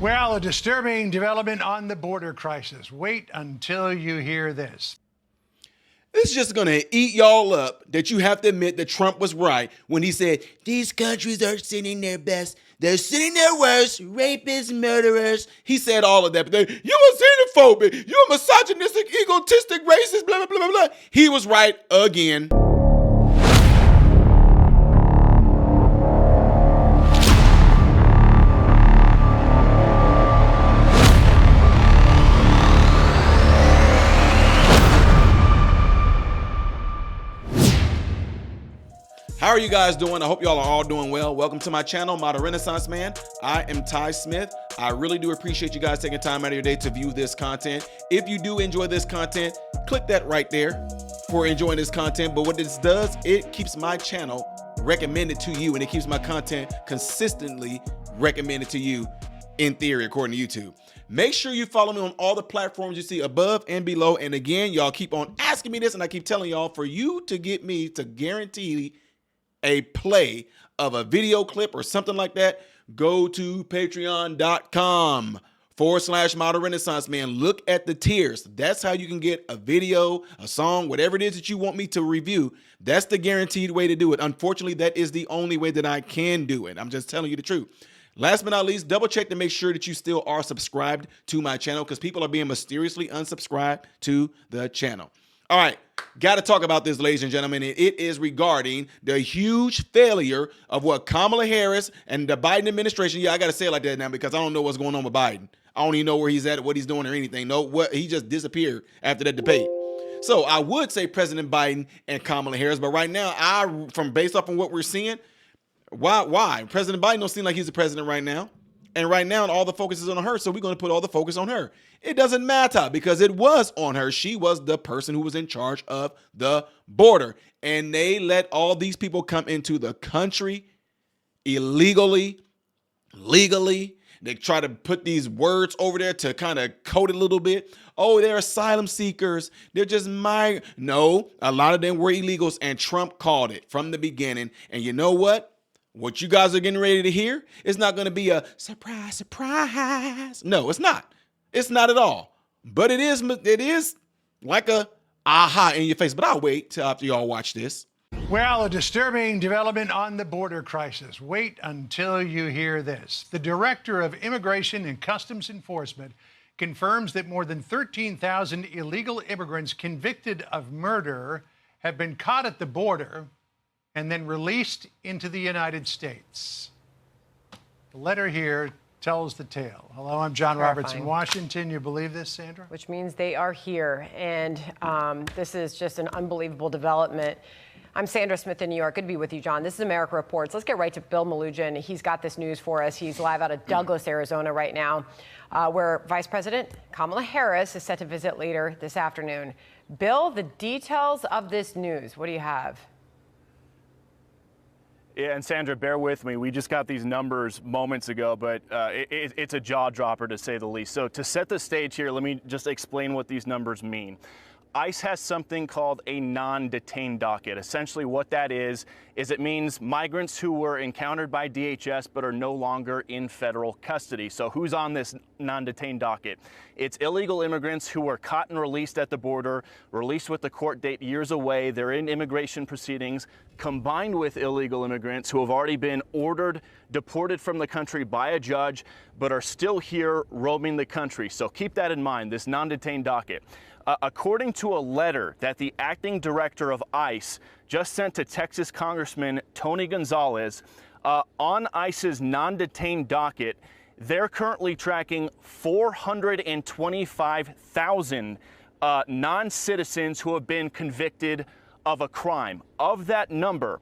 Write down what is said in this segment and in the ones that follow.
Well, a disturbing development on the border crisis. Wait until you hear this. It's just going to eat y'all up that you have to admit that Trump was right when he said, these countries are sending their best, they're sending their worst, rapists, murderers. He said all of that, but then, you're a xenophobic, you're a misogynistic, egotistic, racist, blah, blah, blah, blah, blah. He was right again. How are you guys doing? I hope y'all are all doing well. Welcome to my channel, Modern Renaissance Man. I am Ty Smith. I really do appreciate you guys taking time out of your day to view this content. If you do enjoy this content, click that right there for enjoying this content. But what this does, it keeps my channel recommended to you, and it keeps my content consistently recommended to you, in theory, according to YouTube. Make sure you follow me on all the platforms you see above and below. And again, y'all keep on asking me this, and I keep telling y'all, for you to get me to guarantee a play of a video clip or something like that, go to patreon.com/Modern Renaissance Man. Look at the tiers. That's how you can get a video, a song, whatever it is that you want me to review. That's the guaranteed way to do it. Unfortunately, that is the only way that I can do it. I'm just telling you the truth. Last but not least, double check to make sure that you still are subscribed to my channel, because people are being mysteriously unsubscribed to the channel. All right, got to talk about this, ladies and gentlemen, and it is regarding the huge failure of what Kamala Harris and the Biden administration, I got to say it like that now because I don't know what's going on with Biden. I don't even know where he's at, what he's doing or anything. No, what he just disappeared after that debate. So I would say President Biden and Kamala Harris, but right now, based off on what we're seeing, why? President Biden don't seem like he's the president right now. And right now, all the focus is on her, so we're going to put all the focus on her. It doesn't matter because it was on her. She was the person who was in charge of the border. And they let all these people come into the country illegally, legally. They try to put these words over there to kind of code it a little bit. Oh, they're asylum seekers. They're just No, a lot of them were illegals, and Trump called it from the beginning. And you know what? What you guys are getting ready to hear is not going to be a surprise, surprise. No, it's not. It's not at all. But it is like a aha in your face. But I'll wait till after y'all watch this. Well, a disturbing development on the border crisis. Wait until you hear this. The Director of Immigration and Customs Enforcement confirms that more than 13,000 illegal immigrants convicted of murder have been caught at the border and then released into the United States. The letter here tells the tale. Hello, I'm John Roberts in Washington. You believe this, Sandra? Which means they are here, and this is just an unbelievable development. I'm Sandra Smith in New York. Good to be with you, John. This is America Reports. Let's get right to Bill Malugin. He's got this news for us. He's live out of Douglas, Arizona right now, where Vice President Kamala Harris is set to visit later this afternoon. Bill, the details of this news, what do you have? Yeah, and Sandra, bear with me. We just got these numbers moments ago, but it's a jaw dropper to say the least. So to set the stage here, let me just explain what these numbers mean. ICE has something called a non-detained docket. Essentially what that is it means migrants who were encountered by DHS but are no longer in federal custody. So who's on this non-detained docket? It's illegal immigrants who were caught and released at the border, released with the court date years away. They're in immigration proceedings, combined with illegal immigrants who have already been ordered, deported from the country by a judge, but are still here roaming the country. So keep that in mind, this non-detained docket. According to a letter that the acting director of ICE just sent to Texas Congressman Tony Gonzalez, on ICE's non-detained docket, they're currently tracking 425,000 non-citizens who have been convicted of a crime. Of that number,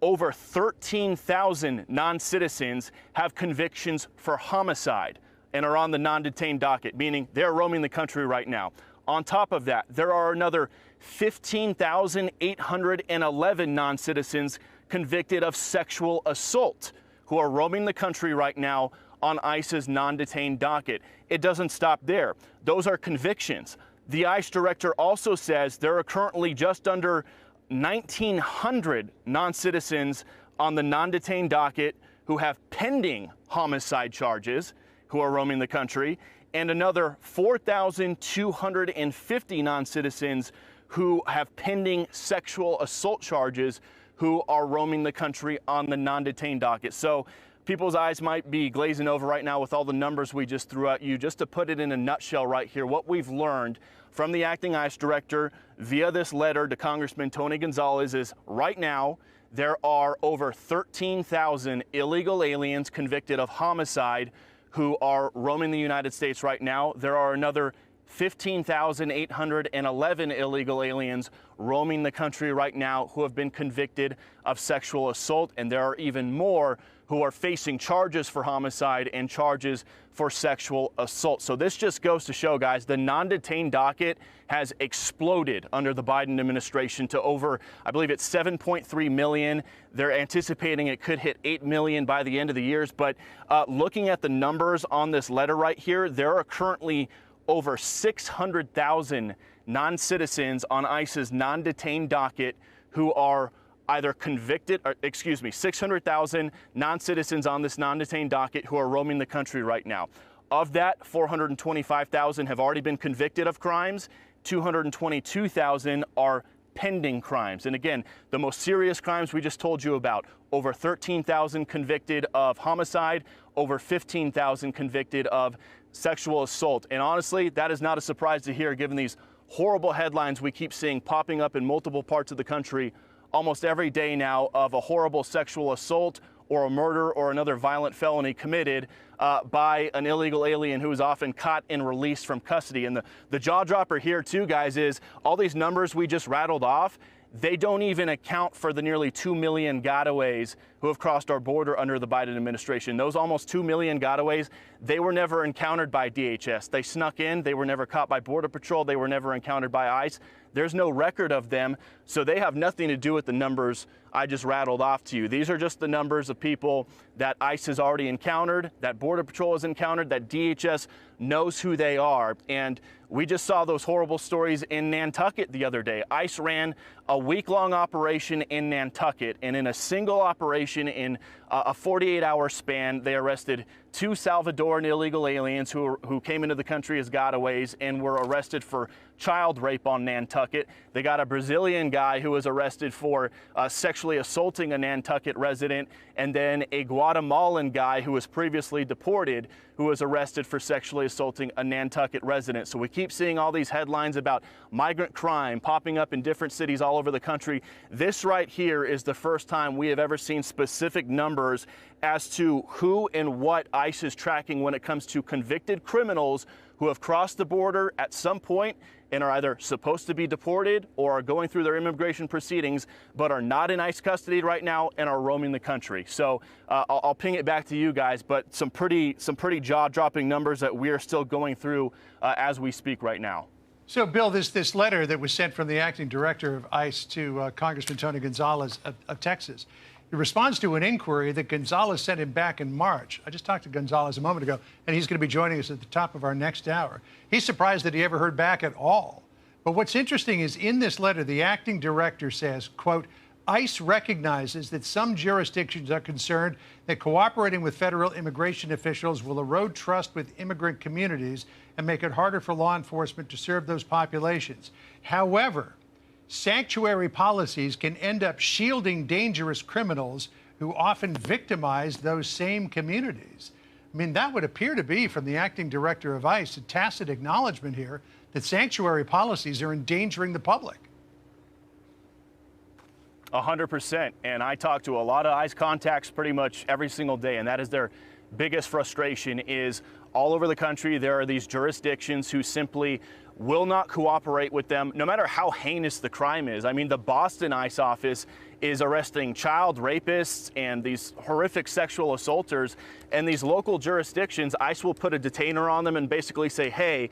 over 13,000 non-citizens have convictions for homicide and are on the non-detained docket, meaning they're roaming the country right now. On top of that, there are another 15,811 non-citizens convicted of sexual assault who are roaming the country right now on ICE's non-detained docket. It doesn't stop there. Those are convictions. The ICE director also says there are currently just under 1,900 non-citizens on the non-detained docket who have pending homicide charges, who are roaming the country, and another 4,250 non-citizens who have pending sexual assault charges who are roaming the country on the non-detained docket. So people's eyes might be glazing over right now with all the numbers we just threw at you. Just to put it in a nutshell right here, what we've learned from the acting ICE director via this letter to Congressman Tony Gonzalez is right now there are over 13,000 illegal aliens convicted of homicide who are roaming the United States right now. There are another 15,811 illegal aliens roaming the country right now who have been convicted of sexual assault, and there are even more who are facing charges for homicide and charges for sexual assault. So this just goes to show, guys, the non-detained docket has exploded under the Biden administration to over, I believe it's 7.3 million. They're anticipating it could hit 8 million by the end of the year. But looking at the numbers on this letter right here, there are currently over 600,000 non-citizens on ICE's non-detained docket who are either convicted, or 600,000 non-citizens on this non-detained docket who are roaming the country right now. Of that, 425,000 have already been convicted of crimes. 222,000 are pending crimes. And again, the most serious crimes we just told you about, over 13,000 convicted of homicide, over 15,000 convicted of sexual assault. And honestly, that is not a surprise to hear given these horrible headlines we keep seeing popping up in multiple parts of the country almost every day now of a horrible sexual assault or a murder or another violent felony committed by an illegal alien who is often caught and released from custody. And the jaw dropper here too, guys, is all these numbers we just rattled off, they don't even account for the nearly 2 million gotaways who have crossed our border under the Biden administration. Those almost 2 million gotaways, they were never encountered by DHS. They snuck in, they were never caught by Border Patrol, they were never encountered by ICE. There's no record of them, so they have nothing to do with the numbers I just rattled off to you. These are just the numbers of people that ICE has already encountered, that Border Patrol has encountered, that DHS knows who they are. And we just saw those horrible stories in Nantucket the other day. ICE ran a week-long operation in Nantucket, and in a single operation in a 48-hour span, they arrested 2 Salvadoran illegal aliens who came into the country as gotaways and were arrested for child rape on Nantucket. They got a Brazilian guy who was arrested for sexually assaulting a Nantucket resident, and then a Guatemalan guy who was previously deported who was arrested for sexually assaulting a Nantucket resident. So we keep seeing all these headlines about migrant crime popping up in different cities all over the country. This right here is the first time we have ever seen specific numbers as to who and what ICE is tracking when it comes to convicted criminals who have crossed the border at some point and are either supposed to be deported or are going through their immigration proceedings, but are not in ICE custody right now and are roaming the country. So I'll ping it back to you guys, but some pretty jaw-dropping numbers that we are still going through as we speak right now. So, Bill, this letter that was sent from the acting director of ICE to Congressman Tony Gonzalez of Texas, it responds to an inquiry that Gonzalez sent him back in March. I just talked to Gonzalez a moment ago, and he's going to be joining us at the top of our next hour. He's surprised that he ever heard back at all. But what's interesting is in this letter, the acting director says, quote, ICE recognizes that some jurisdictions are concerned that cooperating with federal immigration officials will erode trust with immigrant communities and make it harder for law enforcement to serve those populations. However, sanctuary policies can end up shielding dangerous criminals who often victimize those same communities. I mean, that would appear to be, from the acting director of ICE, a tacit acknowledgement here that sanctuary policies are endangering the public. 100%. And I talk to a lot of ICE contacts pretty much every single day, and that is their biggest frustration is all over the country there are these jurisdictions who simply will not cooperate with them, no matter how heinous the crime is. I mean, the Boston ICE office is arresting child rapists and these horrific sexual assaulters, and these local jurisdictions, ICE will put a detainer on them and basically say, hey,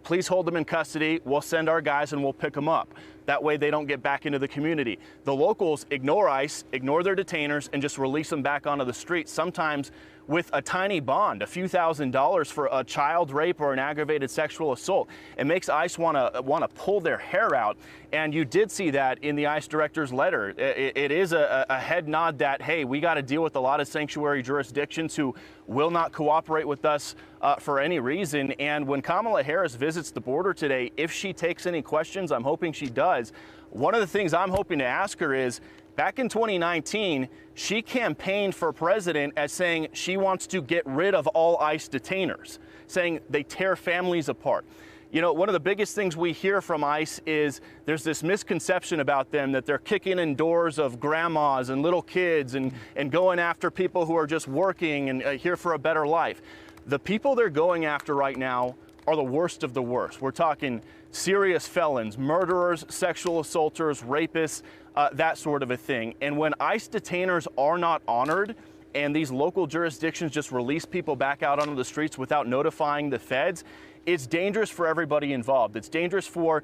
please hold them in custody, we'll send our guys and we'll pick them up. That way they don't get back into the community. The locals ignore ICE, ignore their detainers, and just release them back onto the streets, sometimes with a tiny bond, a few $1,000s for a child rape or an aggravated sexual assault. It makes ICE want to pull their hair out. And you did see that in the ICE director's letter. It is a head nod that, hey, we got to deal with a lot of sanctuary jurisdictions who will not cooperate with us for any reason. And when Kamala Harris visits the border today, if she takes any questions, I'm hoping she does. One of the things I'm hoping to ask her is, back in 2019, she campaigned for president as saying she wants to get rid of all ICE detainers, saying they tear families apart. You know, one of the biggest things we hear from ICE is there's this misconception about them that they're kicking in doors of grandmas and little kids and going after people who are just working and here for a better life. The people they're going after right now are the worst of the worst. We're talking serious felons, murderers, sexual assaulters, rapists, that sort of a thing. And when ICE detainers are not honored and these local jurisdictions just release people back out onto the streets without notifying the feds, it's dangerous for everybody involved. It's dangerous for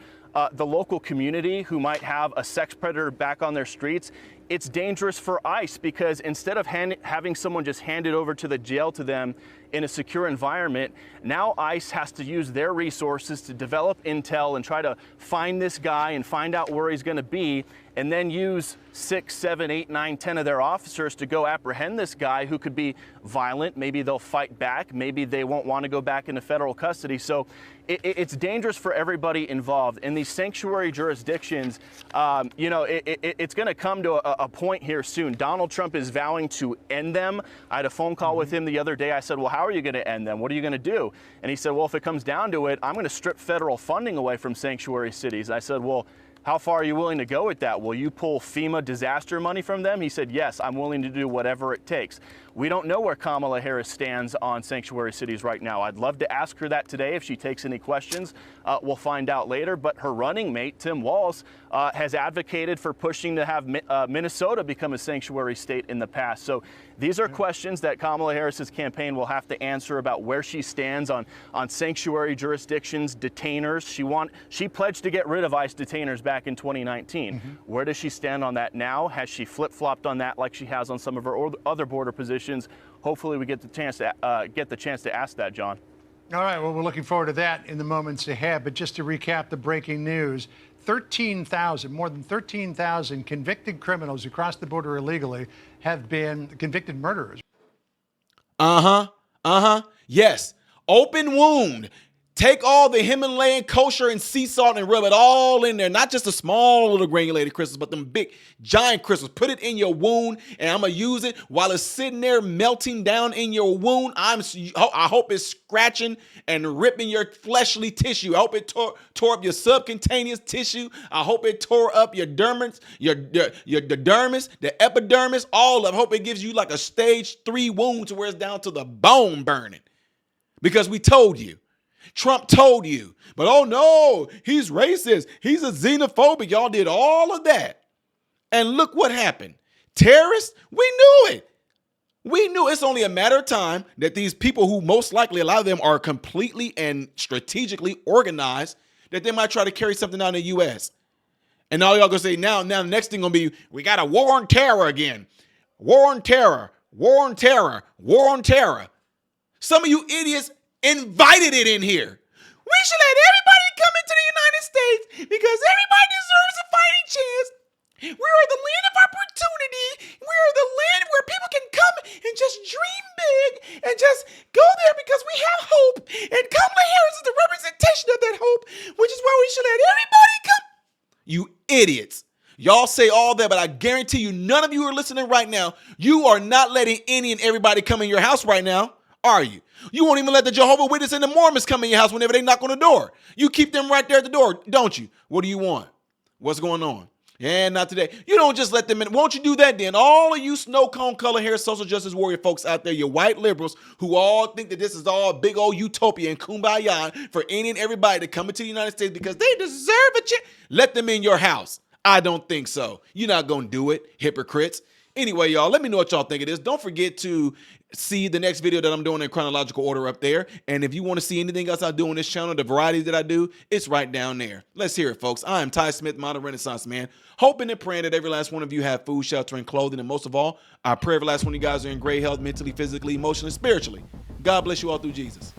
the local community who might have a sex predator back on their streets. It's dangerous for ICE because instead of having someone just handed over to the jail to them in a secure environment, now ICE has to use their resources to develop intel and try to find this guy and find out where he's going to be, and then use 6, 7, 8, 9, 10 of their officers to go apprehend this guy who could be violent. Maybe they'll fight back. Maybe they won't want to go back into federal custody. So it's dangerous for everybody involved. In these sanctuary jurisdictions, you know, it's going to come to a point here soon. Donald Trump is vowing to end them. I had a phone call with him the other day. I said, well, how are you going to end them? What are you going to do? And he said, well, if it comes down to it, I'm going to strip federal funding away from sanctuary cities. I said, well, how far are you willing to go with that? Will you pull FEMA disaster money from them? He said, yes, I'm willing to do whatever it takes. We don't know where Kamala Harris stands on sanctuary cities right now. I'd love to ask her that today if she takes any questions. We'll find out later. But her running mate, Tim Walz, has advocated for pushing to have Minnesota become a sanctuary state in the past. So these are questions that Kamala Harris's campaign will have to answer about where she stands on sanctuary jurisdictions, detainers. She pledged to get rid of ICE detainers back in 2019. Where does she stand on that now? Has she flip-flopped on that like she has on some of her other border positions? Hopefully we get the chance to ask that, John. All right, well, we're looking forward to that in the moments ahead. But just to recap the breaking news, 13,000, more than 13,000 convicted criminals across the border illegally have been convicted murderers. Yes. Open wound. Take all the Himalayan kosher and sea salt and rub it all in there. Not just the small little granulated crystals, but them big giant crystals. Put it in your wound, and I'm going to use it while it's sitting there melting down in your wound. I hope it's scratching and ripping your fleshly tissue. I hope it tore up your subcutaneous tissue. I hope it tore up your dermis, the dermis, the epidermis, all of it. I hope it gives you like a stage 3 wound to where it's down to the bone burning. Because we told you. Trump told you, but oh no, he's racist. He's a xenophobic. Y'all did all of that. And look what happened. Terrorists, we knew it. We knew it's only a matter of time that these people who most likely, a lot of them are completely and strategically organized, that they might try to carry something out in the U.S. And all y'all gonna say now the next thing gonna be, we got a war on terror again. War on terror, war on terror, war on terror. Some of you idiots invited it in here. We should let everybody come into the United States because everybody deserves a fighting chance. We are the land of opportunity. We are the land where people can come and just dream big and just go there because we have hope. And Kamala Harris is the representation of that hope, which is why we should let everybody come. You idiots. Y'all say all that, but I guarantee you none of you are listening right now. You are not letting any and everybody come in your house right now, are you? You won't even let the Jehovah's Witnesses and the Mormons come in your house whenever they knock on the door. You keep them right there at the door, don't you? What do you want? What's going on? Yeah, not today. You don't just let them in. Won't you do that then? All of you snow cone color hair social justice warrior folks out there, you white liberals who all think that this is all big old utopia and kumbaya for any and everybody to come into the United States because they deserve a chance. Let them in your house. I don't think so. You're not going to do it, hypocrites. Anyway, y'all, let me know what y'all think of this. Don't forget to see the next video that I'm doing in chronological order up there. And if you want to see anything else I do on this channel, the variety that I do, it's right down there. Let's hear it, folks. I am Ty Smith, Modern Renaissance Man, hoping and praying that every last one of you have food, shelter, and clothing. And most of all, I pray every last one of you guys are in great health, mentally, physically, emotionally, spiritually. God bless you all through Jesus.